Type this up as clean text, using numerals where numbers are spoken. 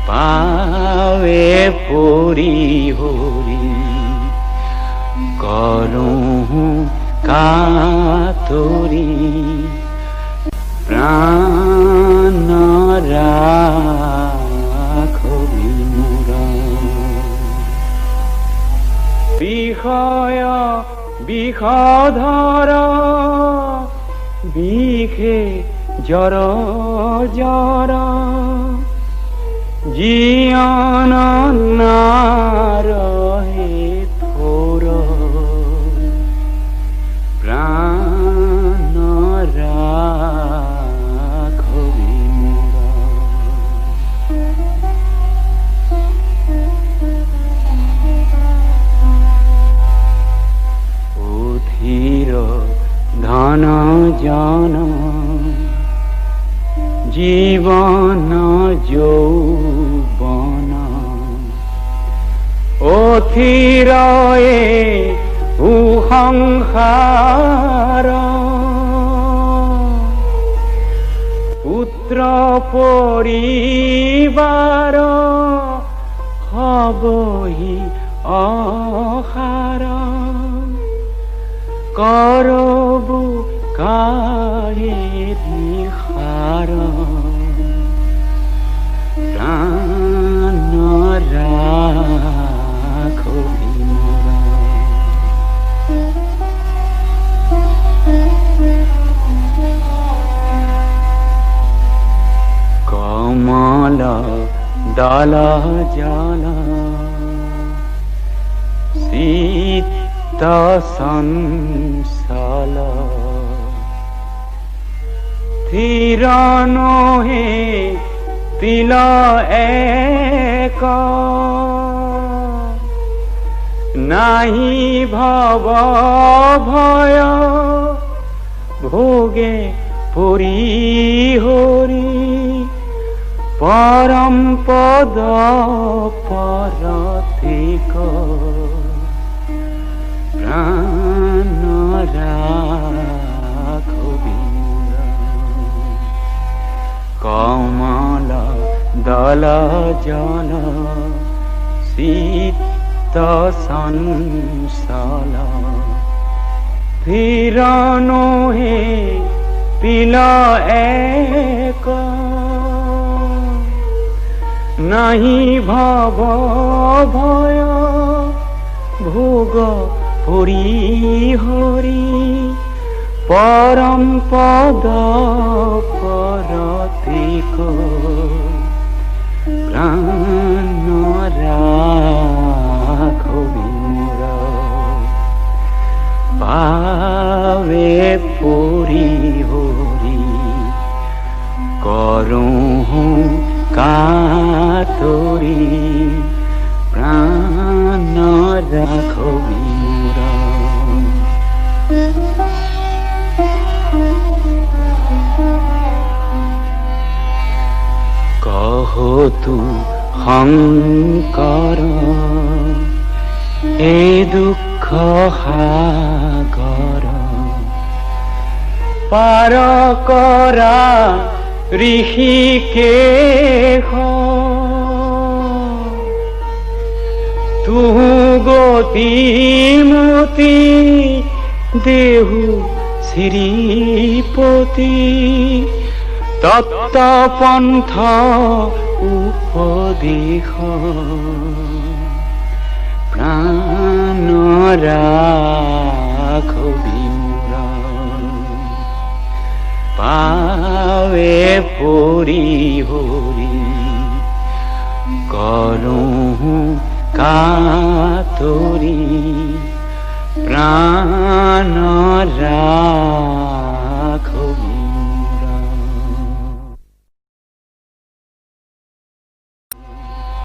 পাৱে পৰি হৰি কৰোঁ কাতৰি প্ৰাণ ৰাখবি মোৰ বিষয় বিষধৰ বিষে জৰ জৰ জীয়ন নাৰহে থোৰ প্ৰাণ ৰাখবি মোৰ অধীৰ ধন জন জীবন যৌবন অথিৰয়ে সংসাৰ পুত্ৰ পৰিবাৰ হবহি অসাৰ কৰবো কাহে নিখাৰ প্ৰাণ ৰাখবি মোৰ কমল দল জল চিত্ত চঞ্চল স্থিৰ নহে তিল এক নাহি ভৱ ভয় ভোগে পৰি হৰি পৰম পদ পৰথিক প্ৰাণ ৰাখবি কমল দল জল চিত্ত চঞ্চল স্থিৰ নহে তিল এক নাহি ভৱ ভয় ভোগ পৰি হৰি পৰম পদ পৰথিক প্ৰাণ ৰাখবি মোৰ পাৱে পৰি হৰি কৰোঁ কাতৰি প্ৰাণ ৰাখবি মোৰ কহতু শংকৰ এই দুখ সাগৰ পাৰ কৰা ঋষিকেশ তুহু গতি মতি দেহু শ্ৰীপতি তত্ত্ব পন্থ উপদেশ প্ৰাণ ৰাখবি মোৰ পাৱে পৰি হৰি কৰোঁ কাতৰি প্ৰাণ